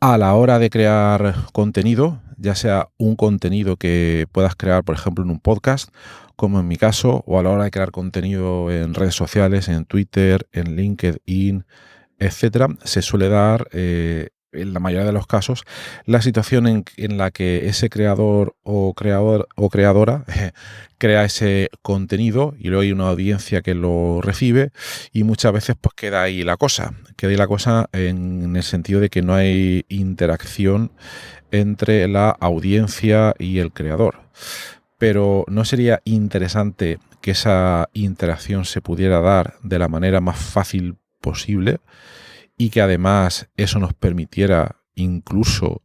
A la hora de crear contenido, ya sea un contenido que puedas crear, por ejemplo, en un podcast, como en mi caso, o a la hora de crear contenido en redes sociales, en Twitter, en LinkedIn, etcétera, se suele dar, en la mayoría de los casos, la situación en la que ese creador o creadora crea ese contenido y luego hay una audiencia que lo recibe y muchas veces pues queda ahí la cosa. Queda ahí la cosa en el sentido de que no hay interacción entre la audiencia y el creador. Pero ¿no sería interesante que esa interacción se pudiera dar de la manera más fácil posible y que además eso nos permitiera incluso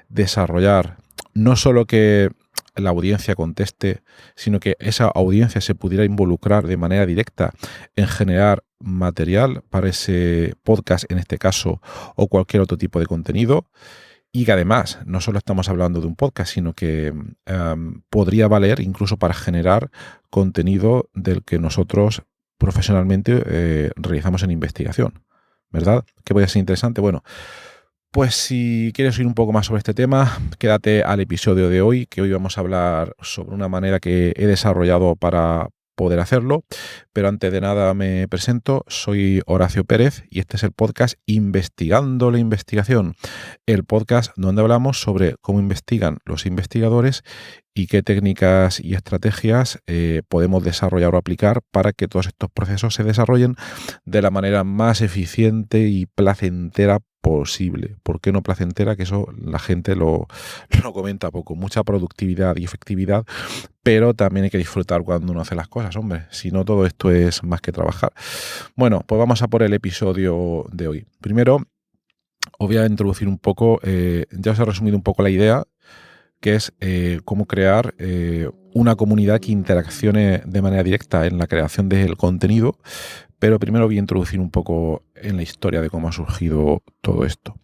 desarrollar no solo que la audiencia conteste, sino que esa audiencia se pudiera involucrar de manera directa en generar material para ese podcast en este caso o cualquier otro tipo de contenido? Y que además no solo estamos hablando de un podcast, sino que podría valer incluso para generar contenido del que nosotros profesionalmente realizamos en investigación, ¿verdad? ¿Qué puede ser interesante? Bueno, pues si quieres oír un poco más sobre este tema, quédate al episodio de hoy, que hoy vamos a hablar sobre una manera que he desarrollado para poder hacerlo. Pero antes de nada me presento, soy Horacio Pérez y este es el podcast Investigando la Investigación, el podcast donde hablamos sobre cómo investigan los investigadores y qué técnicas y estrategias podemos desarrollar o aplicar para que todos estos procesos se desarrollen de la manera más eficiente y placentera posible. ¿Por qué no placentera? Que eso la gente lo comenta poco. Mucha productividad y efectividad, pero también hay que disfrutar cuando uno hace las cosas, hombre. Si no, todo esto es más que trabajar. Bueno, pues vamos a por el episodio de hoy. Primero, os voy a introducir un poco, ya os he resumido un poco la idea, que es cómo crear una comunidad que interaccione de manera directa en la creación del contenido, pero primero voy a introducir un poco en la historia de cómo ha surgido todo esto.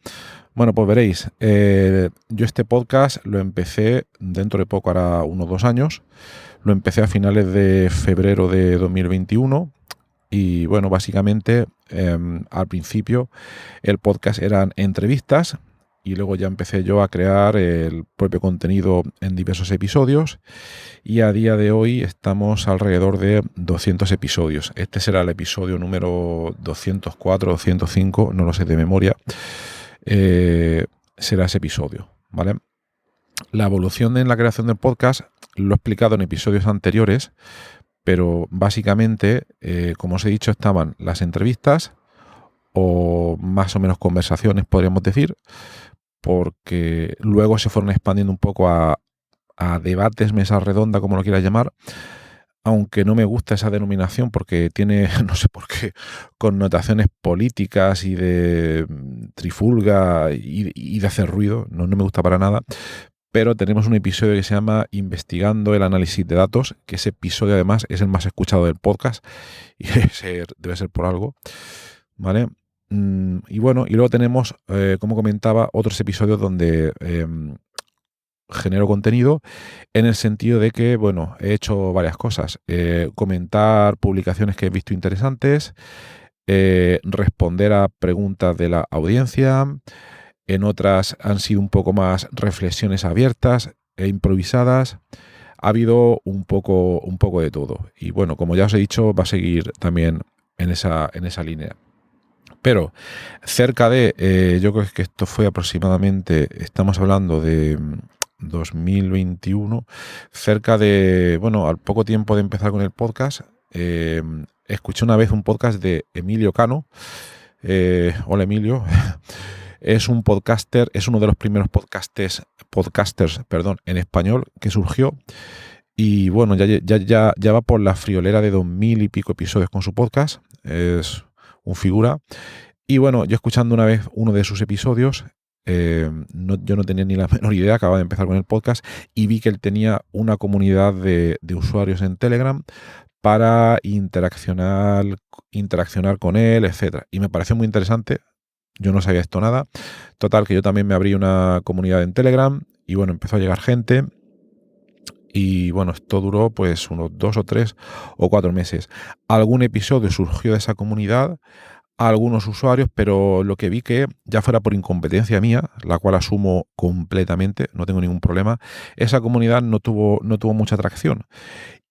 Bueno, pues veréis, yo este podcast lo empecé dentro de poco, hará unos 2 años, lo empecé a finales de febrero de 2021 y bueno, básicamente al principio el podcast eran entrevistas y luego ya empecé yo a crear el propio contenido en diversos episodios y a día de hoy estamos alrededor de 200 episodios. Este será el episodio número 204, 205, no lo sé de memoria, será ese episodio, ¿vale? La evolución en la creación del podcast lo he explicado en episodios anteriores, pero básicamente, como os he dicho, estaban las entrevistas o más o menos conversaciones, podríamos decir, porque luego se fueron expandiendo un poco a debates, mesa redonda, como lo quieras llamar, aunque no me gusta esa denominación porque tiene, no sé por qué, connotaciones políticas y de trifulga y de hacer ruido, no me gusta para nada. Pero tenemos un episodio que se llama Investigando el análisis de datos, que ese episodio además es el más escuchado del podcast y debe ser por algo, ¿vale? Y bueno, y luego tenemos, como comentaba, otros episodios donde genero contenido en el sentido de que, bueno, he hecho varias cosas. Comentar publicaciones que he visto interesantes, responder a preguntas de la audiencia. En otras han sido un poco más reflexiones abiertas e improvisadas. Ha habido un poco de todo. Y bueno, como ya os he dicho, va a seguir también en esa línea. Pero cerca de, yo creo que esto fue aproximadamente, estamos hablando de 2021, cerca de, bueno, al poco tiempo de empezar con el podcast, escuché una vez un podcast de Emilio Cano. Hola Emilio. Es un podcaster, es uno de los primeros podcasters, en español que surgió. Y bueno, ya va por la friolera de 2000 y pico episodios con su podcast. Es un figura. Y bueno, yo escuchando una vez uno de sus episodios, yo no tenía ni la menor idea, acababa de empezar con el podcast y vi que él tenía una comunidad de usuarios en Telegram para interaccionar con él, etcétera. Y me pareció muy interesante. Yo no sabía esto nada. Total, que yo también me abrí una comunidad en Telegram y bueno, empezó a llegar gente. Y bueno, esto duró pues unos 2 o 3 o 4 meses. Algún episodio surgió de esa comunidad, a algunos usuarios, pero lo que vi que, ya fuera por incompetencia mía, la cual asumo completamente, no tengo ningún problema, esa comunidad no tuvo mucha atracción.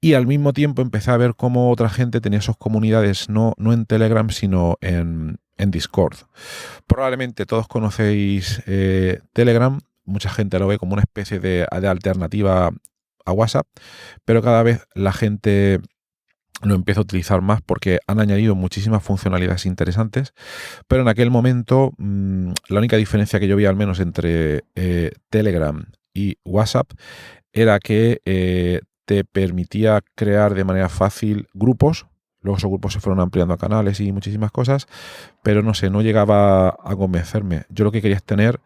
Y al mismo tiempo empecé a ver cómo otra gente tenía sus comunidades no en Telegram, sino en Discord. Probablemente todos conocéis Telegram, mucha gente lo ve como una especie de alternativa a WhatsApp, pero cada vez la gente lo empieza a utilizar más porque han añadido muchísimas funcionalidades interesantes, pero en aquel momento la única diferencia que yo vi al menos entre Telegram y WhatsApp era que te permitía crear de manera fácil grupos. Luego esos grupos se fueron ampliando a canales y muchísimas cosas, pero no sé, no llegaba a convencerme. Yo lo que quería es tener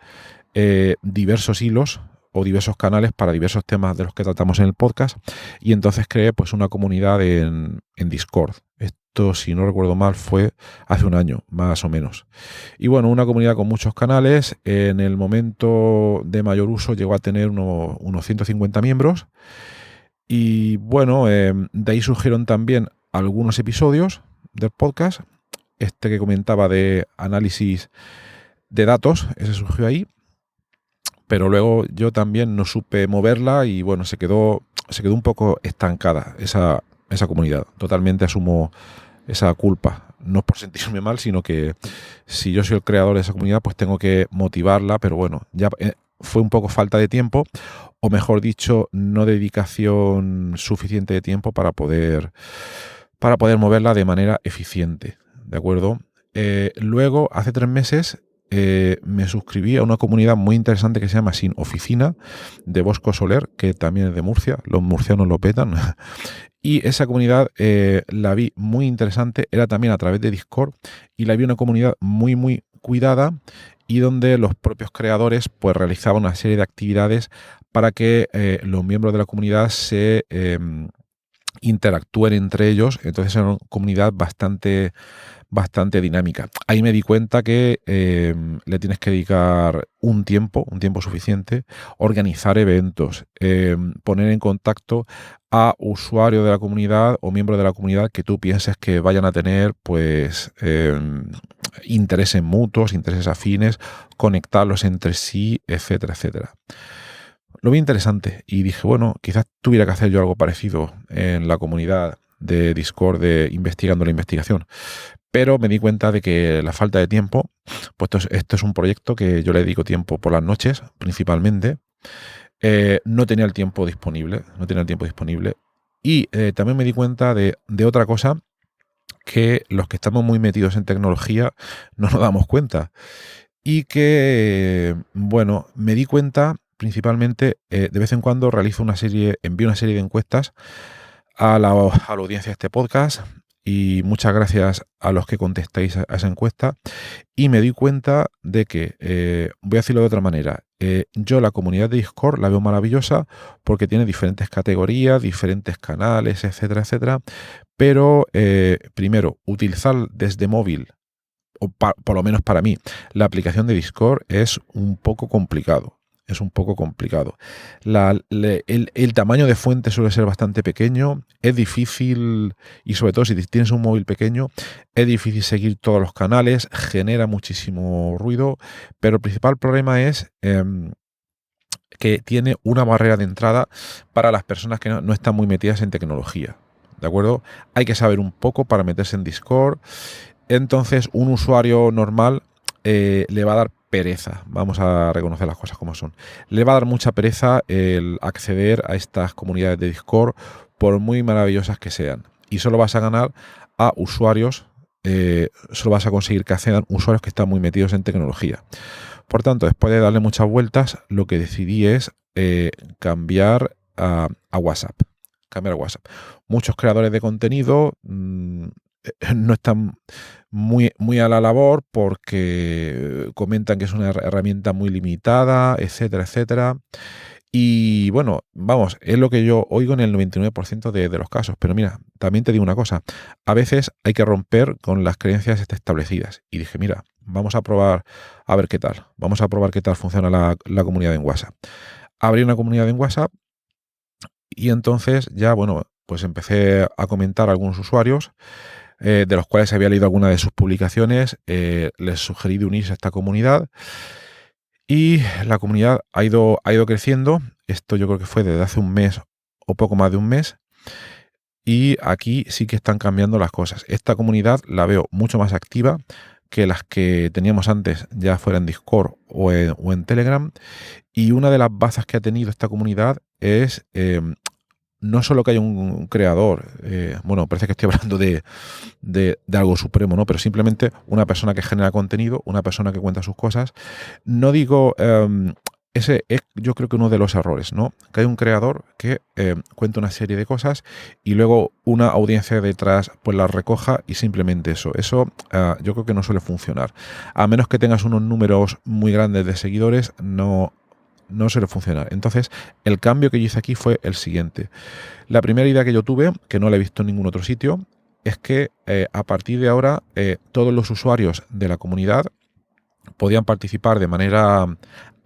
diversos hilos o diversos canales para diversos temas de los que tratamos en el podcast, y entonces creé pues una comunidad en Discord. Esto, si no recuerdo mal, fue hace un año, más o menos. Y bueno, una comunidad con muchos canales. En el momento de mayor uso llegó a tener unos 150 miembros. Y bueno, de ahí surgieron también algunos episodios del podcast. Este que comentaba de análisis de datos, ese surgió ahí. Pero luego yo también no supe moverla y bueno, se quedó un poco estancada esa comunidad. Totalmente asumo esa culpa. No por sentirme mal, sino que si yo soy el creador de esa comunidad, pues tengo que motivarla, pero bueno, ya fue un poco falta de tiempo, o mejor dicho, no dedicación suficiente de tiempo para poder moverla de manera eficiente, ¿de acuerdo? Luego, hace 3 meses, me suscribí a una comunidad muy interesante que se llama Sin Oficina, de Bosco Soler, que también es de Murcia. Los murcianos lo petan. Y esa comunidad la vi muy interesante, era también a través de Discord, y la vi una comunidad muy, muy cuidada, y donde los propios creadores pues realizaban una serie de actividades para que los miembros de la comunidad se interactúen entre ellos. Entonces era una comunidad bastante dinámica. Ahí me di cuenta que le tienes que dedicar un tiempo suficiente, organizar eventos, poner en contacto a usuarios de la comunidad o miembros de la comunidad que tú pienses que vayan a tener pues intereses mutuos, intereses afines, conectarlos entre sí, etcétera, etcétera. Lo vi interesante y dije, bueno, quizás tuviera que hacer yo algo parecido en la comunidad de Discord de Investigando la Investigación. Pero me di cuenta de que la falta de tiempo, pues esto es un proyecto que yo le dedico tiempo por las noches, principalmente. No tenía el tiempo disponible, Y también me di cuenta de otra cosa, que los que estamos muy metidos en tecnología no nos damos cuenta. Y que, bueno, me di cuenta principalmente, de vez en cuando envío una serie de encuestas a la audiencia de este podcast, y muchas gracias a los que contestáis a esa encuesta, y me di cuenta de que, voy a decirlo de otra manera, yo la comunidad de Discord la veo maravillosa porque tiene diferentes categorías, diferentes canales, etcétera, etcétera, pero primero, utilizar desde móvil, o por lo menos para mí, la aplicación de Discord es un poco complicado. El tamaño de fuente suele ser bastante pequeño, es difícil, y sobre todo si tienes un móvil pequeño, es difícil seguir todos los canales, genera muchísimo ruido, pero el principal problema es que tiene una barrera de entrada para las personas que no están muy metidas en tecnología, ¿de acuerdo? Hay que saber un poco para meterse en Discord. Entonces, un usuario normal le va a dar pereza, vamos a reconocer las cosas como son. Le va a dar mucha pereza el acceder a estas comunidades de Discord, por muy maravillosas que sean. Y solo vas a ganar a usuarios, solo vas a conseguir que accedan usuarios que están muy metidos en tecnología. Por tanto, después de darle muchas vueltas, lo que decidí es cambiar a WhatsApp. Muchos creadores de contenido no están muy a la labor porque comentan que es una herramienta muy limitada, etcétera, etcétera. Y bueno, vamos, es lo que yo oigo en el 99% de los casos. Pero mira, también te digo una cosa, a veces hay que romper con las creencias establecidas. Y dije, mira, vamos a probar a ver qué tal. Vamos a probar qué tal funciona la comunidad en WhatsApp. Abrí una comunidad en WhatsApp y entonces ya, bueno, pues empecé a comentar a algunos usuarios. de los cuales había leído alguna de sus publicaciones, les sugerí de unirse a esta comunidad y la comunidad ha ido creciendo. Esto yo creo que fue desde hace un mes o poco más de un mes. Y aquí sí que están cambiando las cosas. Esta comunidad la veo mucho más activa que las que teníamos antes, ya fuera en Discord o en Telegram. Y una de las bazas que ha tenido esta comunidad es no solo que haya un creador, bueno, parece que estoy hablando de algo supremo, ¿no? Pero simplemente una persona que genera contenido, una persona que cuenta sus cosas. No digo... ese es, yo creo que uno de los errores, ¿no? Que hay un creador que cuenta una serie de cosas y luego una audiencia detrás pues las recoja y simplemente eso. Eso yo creo que no suele funcionar. A menos que tengas unos números muy grandes de seguidores, no suele funcionar. Entonces, el cambio que yo hice aquí fue el siguiente. La primera idea que yo tuve, que no la he visto en ningún otro sitio, es que a partir de ahora todos los usuarios de la comunidad podían participar de manera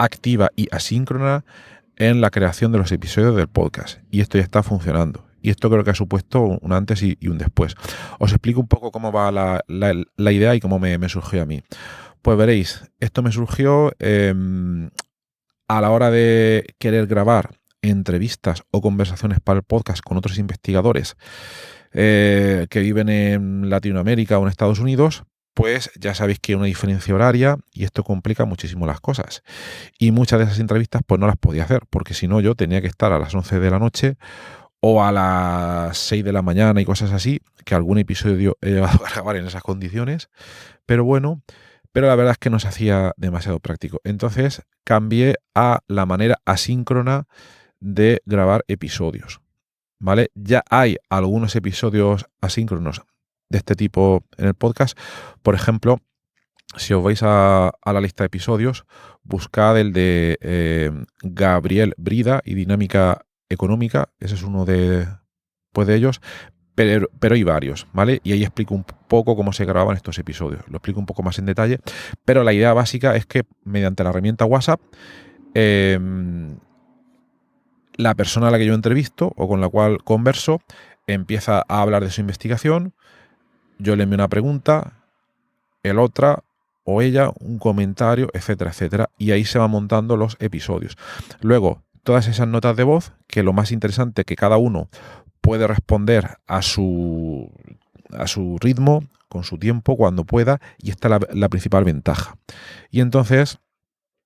activa y asíncrona en la creación de los episodios del podcast. Y esto ya está funcionando. Y esto creo que ha supuesto un antes y un después. Os explico un poco cómo va la idea y cómo me surgió a mí. Pues veréis, esto me surgió a la hora de querer grabar entrevistas o conversaciones para el podcast con otros investigadores que viven en Latinoamérica o en Estados Unidos. Pues ya sabéis que hay una diferencia horaria y esto complica muchísimo las cosas. Y muchas de esas entrevistas pues no las podía hacer, porque si no yo tenía que estar a las 11 de la noche o a las 6 de la mañana y cosas así, que algún episodio he llegado a grabar en esas condiciones. Pero bueno, pero la verdad es que no se hacía demasiado práctico. Entonces cambié a la manera asíncrona de grabar episodios. ¿Vale? Ya hay algunos episodios asíncronos de este tipo en el podcast. Por ejemplo, si os vais a la lista de episodios, buscad el de Gabriel Brida y Dinámica Económica. Ese es uno de ellos. Pero hay varios, ¿vale? Y ahí explico un poco cómo se grababan estos episodios. Lo explico un poco más en detalle. Pero la idea básica es que mediante la herramienta WhatsApp, la persona a la que yo entrevisto o con la cual converso empieza a hablar de su investigación, yo le envío una pregunta, el otra o ella un comentario, etcétera, etcétera, y ahí se van montando los episodios. Luego, todas esas notas de voz, que lo más interesante es que cada uno puede responder a su ritmo, con su tiempo, cuando pueda, y esta es la principal ventaja. Y entonces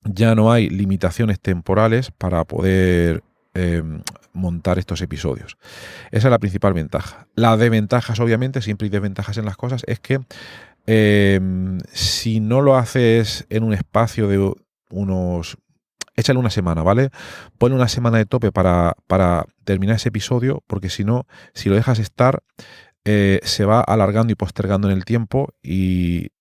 ya no hay limitaciones temporales para poder montar estos episodios. Esa es la principal ventaja. La desventajas, obviamente, siempre hay desventajas en las cosas, es que si no lo haces en un espacio de unos... Échale una semana, ¿vale? Ponle una semana de tope para terminar ese episodio, porque si no, si lo dejas estar, se va alargando y postergando en el tiempo y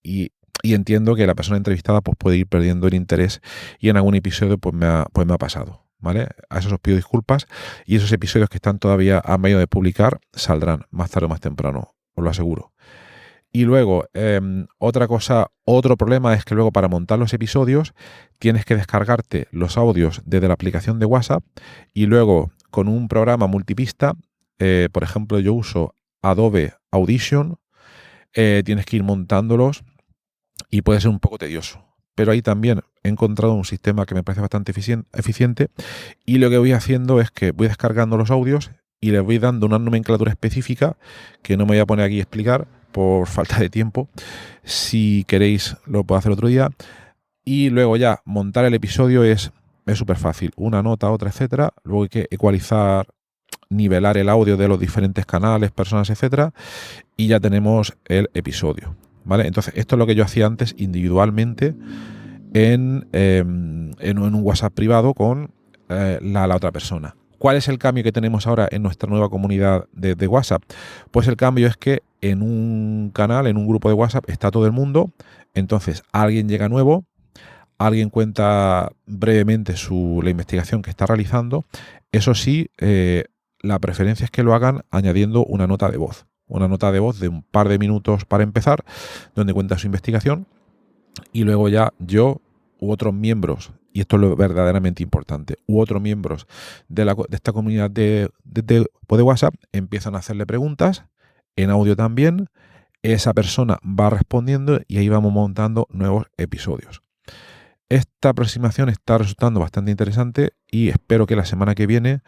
entiendo que la persona entrevistada pues, puede ir perdiendo el interés y en algún episodio pues me ha pasado. ¿Vale? A eso os pido disculpas y esos episodios que están todavía a medio de publicar saldrán más tarde o más temprano, os lo aseguro. Y luego, otro problema es que luego para montar los episodios tienes que descargarte los audios desde la aplicación de WhatsApp y luego con un programa multipista, por ejemplo yo uso Adobe Audition, tienes que ir montándolos y puede ser un poco tedioso. Pero ahí también he encontrado un sistema que me parece bastante eficiente y lo que voy haciendo es que voy descargando los audios y les voy dando una nomenclatura específica que no me voy a poner aquí a explicar por falta de tiempo. Si queréis lo puedo hacer otro día. Y luego ya montar el episodio es súper fácil. Una nota, otra, etcétera. Luego hay que ecualizar, nivelar el audio de los diferentes canales, personas, etcétera. Y ya tenemos el episodio. ¿Vale? Entonces, esto es lo que yo hacía antes individualmente en un WhatsApp privado con la otra persona. ¿Cuál es el cambio que tenemos ahora en nuestra nueva comunidad de WhatsApp? Pues el cambio es que en un canal, en un grupo de WhatsApp, está todo el mundo. Entonces, alguien llega nuevo, alguien cuenta brevemente la investigación que está realizando. Eso sí, la preferencia es que lo hagan añadiendo una nota de voz. Una nota de voz de un par de minutos para empezar, donde cuenta su investigación y luego ya yo u otros miembros, y esto es lo verdaderamente importante, u otros miembros de esta comunidad de WhatsApp empiezan a hacerle preguntas, en audio también, esa persona va respondiendo y ahí vamos montando nuevos episodios. Esta aproximación está resultando bastante interesante y espero que la semana que viene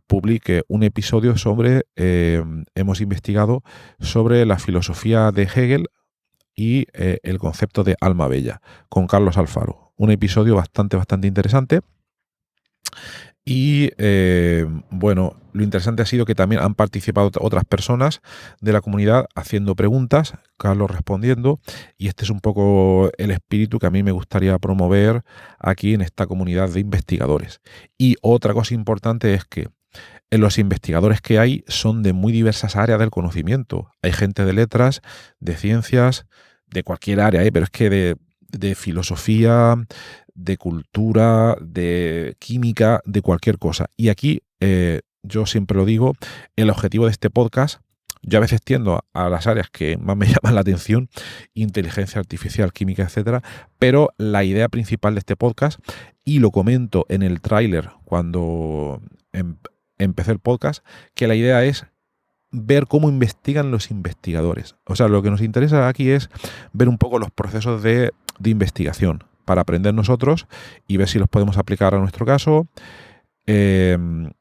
publique un episodio sobre, hemos investigado sobre la filosofía de Hegel y el concepto de alma bella con Carlos Alfaro. Un episodio bastante interesante. Y bueno, lo interesante ha sido que también han participado otras personas de la comunidad haciendo preguntas, Carlos respondiendo, y este es un poco el espíritu que a mí me gustaría promover aquí en esta comunidad de investigadores. Y otra cosa importante es que los investigadores que hay son de muy diversas áreas del conocimiento. Hay gente de letras, de ciencias, de cualquier área, pero es que de filosofía, de cultura, de química, de cualquier cosa. Y aquí, yo siempre lo digo, el objetivo de este podcast, yo a veces tiendo a las áreas que más me llaman la atención, inteligencia artificial, química, etcétera, pero la idea principal de este podcast, y lo comento en el tráiler cuando empecé el podcast, que la idea es ver cómo investigan los investigadores. O sea, lo que nos interesa aquí es ver un poco los procesos de investigación para aprender nosotros y ver si los podemos aplicar a nuestro caso en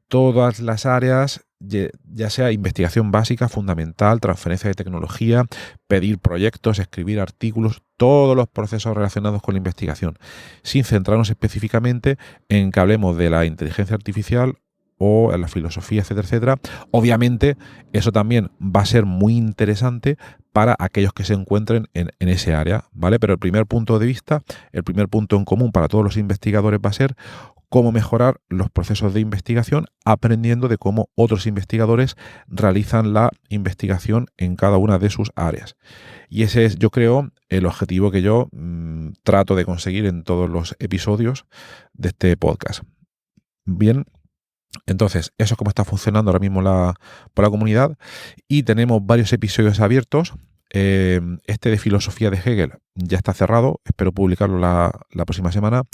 todas las áreas, ya sea investigación básica, fundamental, transferencia de tecnología, pedir proyectos, escribir artículos, todos los procesos relacionados con la investigación, sin centrarnos específicamente en que hablemos de la inteligencia artificial o en la filosofía, etcétera, etcétera. Obviamente, eso también va a ser muy interesante para aquellos que se encuentren en ese área, ¿vale? Pero el primer punto de vista, el primer punto en común para todos los investigadores va a ser cómo mejorar los procesos de investigación aprendiendo de cómo otros investigadores realizan la investigación en cada una de sus áreas. Y ese es, yo creo, el objetivo que yo trato de conseguir en todos los episodios de este podcast. Bien. Entonces, eso es cómo está funcionando ahora mismo por la comunidad y tenemos varios episodios abiertos. Este de filosofía de Hegel ya está cerrado, espero publicarlo la próxima semana,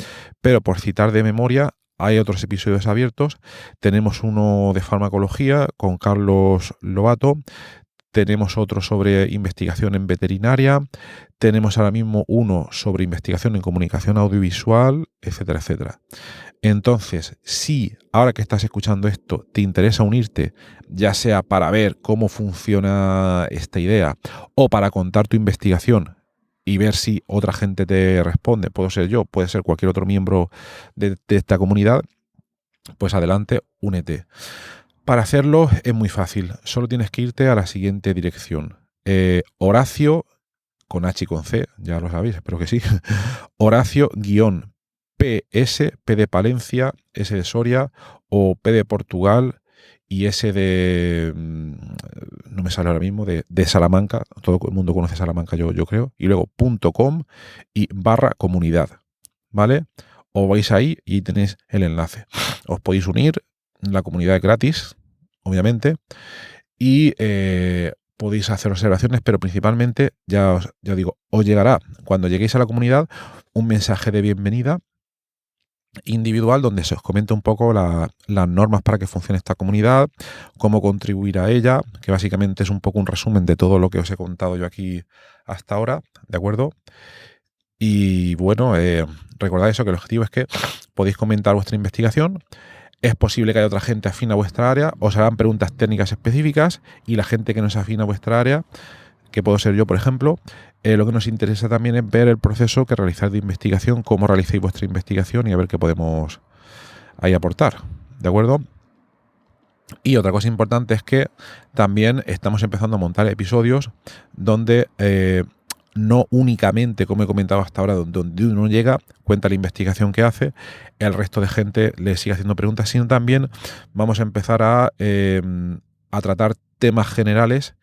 pero por citar de memoria hay otros episodios abiertos. Tenemos uno de farmacología con Carlos Lobato, tenemos otro sobre investigación en veterinaria, tenemos ahora mismo uno sobre investigación en comunicación audiovisual, etcétera, etcétera. Entonces, si ahora que estás escuchando esto te interesa unirte, ya sea para ver cómo funciona esta idea o para contar tu investigación y ver si otra gente te responde, puedo ser yo, puede ser cualquier otro miembro de esta comunidad, pues adelante, únete. Para hacerlo es muy fácil, solo tienes que irte a la siguiente dirección. Horacio, con H y con C, ya lo sabéis, espero que sí, Horacio-PS, P de Palencia, S de Soria, o P de Portugal y S de, no me sale ahora mismo, de Salamanca, todo el mundo conoce Salamanca, yo creo, y luego .com y /comunidad, ¿vale? Os vais ahí y tenéis el enlace. Os podéis unir, la comunidad es gratis, obviamente, y podéis hacer observaciones, pero principalmente, ya digo, os llegará cuando lleguéis a la comunidad un mensaje de bienvenida individual donde se os comenta un poco las normas para que funcione esta comunidad, cómo contribuir a ella, que básicamente es un poco un resumen de todo lo que os he contado yo aquí hasta ahora, ¿de acuerdo? Y bueno, recordad eso, que el objetivo es que podéis comentar vuestra investigación. Es posible que haya otra gente afín a vuestra área, os harán preguntas técnicas específicas y la gente que no es afín a vuestra área, que puedo ser yo, por ejemplo, lo que nos interesa también es ver el proceso que realizáis de investigación, cómo realicéis vuestra investigación y a ver qué podemos ahí aportar, ¿de acuerdo? Y otra cosa importante es que también estamos empezando a montar episodios donde no únicamente, como he comentado hasta ahora, donde uno llega, cuenta la investigación que hace, el resto de gente le sigue haciendo preguntas, sino también vamos a empezar a tratar temas generales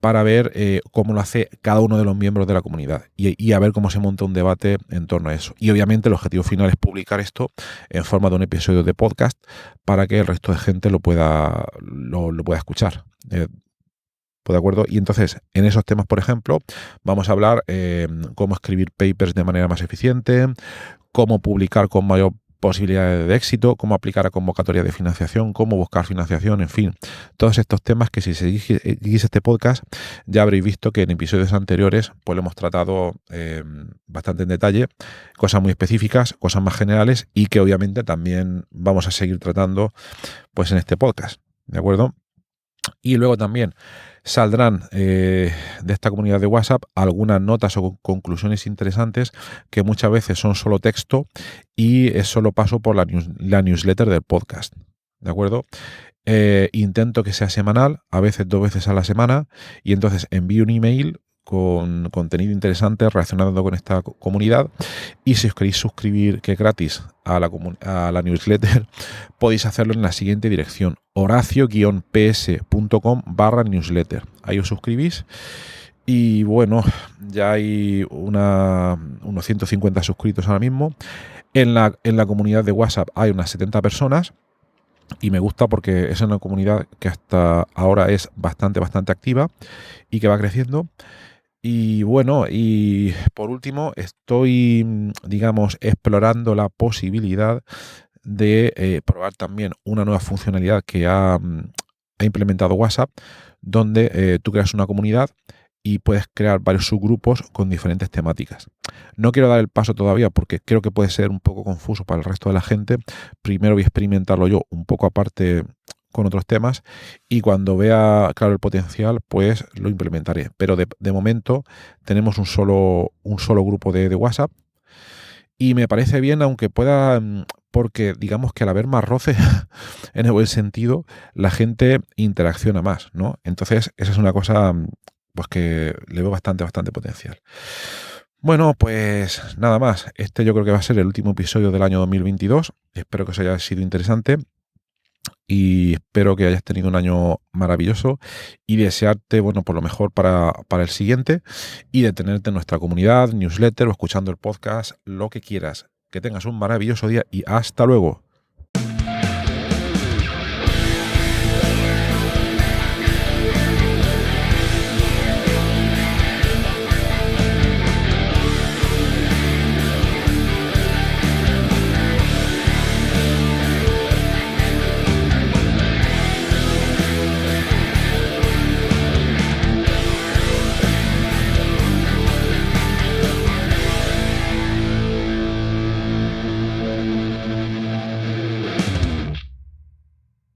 para ver cómo lo hace cada uno de los miembros de la comunidad y a ver cómo se monta un debate en torno a eso. Y obviamente el objetivo final es publicar esto en forma de un episodio de podcast para que el resto de gente lo pueda escuchar. ¿De acuerdo? Y entonces, en esos temas, por ejemplo, vamos a hablar cómo escribir papers de manera más eficiente, cómo publicar con mayor posibilidades de éxito, cómo aplicar a convocatorias de financiación, cómo buscar financiación, en fin, todos estos temas que si seguís este podcast ya habréis visto que en episodios anteriores pues lo hemos tratado bastante en detalle, cosas muy específicas, cosas más generales y que obviamente también vamos a seguir tratando pues en este podcast, ¿de acuerdo? Y luego también saldrán de esta comunidad de WhatsApp algunas notas o conclusiones interesantes que muchas veces son solo texto y es solo paso por la newsletter del podcast, ¿de acuerdo? Intento que sea semanal, a veces 2 veces a la semana, y entonces envío un email con contenido interesante relacionado con esta comunidad, y si os queréis suscribir, que es gratis, a la newsletter, podéis hacerlo en la siguiente dirección: horacio-ps.com/newsletter. Ahí os suscribís y bueno, ya hay unos 150 suscritos ahora mismo. En la comunidad de WhatsApp hay unas 70 personas y me gusta porque es una comunidad que hasta ahora es bastante activa y que va creciendo. Y bueno, y por último, estoy, digamos, explorando la posibilidad de probar también una nueva funcionalidad que ha implementado WhatsApp, donde tú creas una comunidad y puedes crear varios subgrupos con diferentes temáticas. No quiero dar el paso todavía porque creo que puede ser un poco confuso para el resto de la gente. Primero voy a experimentarlo yo un poco aparte con otros temas y cuando vea claro el potencial pues lo implementaré, pero de momento tenemos un solo grupo de WhatsApp y me parece bien, aunque pueda, porque digamos que al haber más roce en el buen sentido, la gente interacciona más, ¿no? Entonces esa es una cosa pues que le veo bastante potencial. Bueno, pues nada más, este yo creo que va a ser el último episodio del año 2022, espero que os haya sido interesante y espero que hayas tenido un año maravilloso y desearte, bueno, por lo mejor para el siguiente y de tenerte en nuestra comunidad, newsletter o escuchando el podcast, lo que quieras. Que tengas un maravilloso día y hasta luego.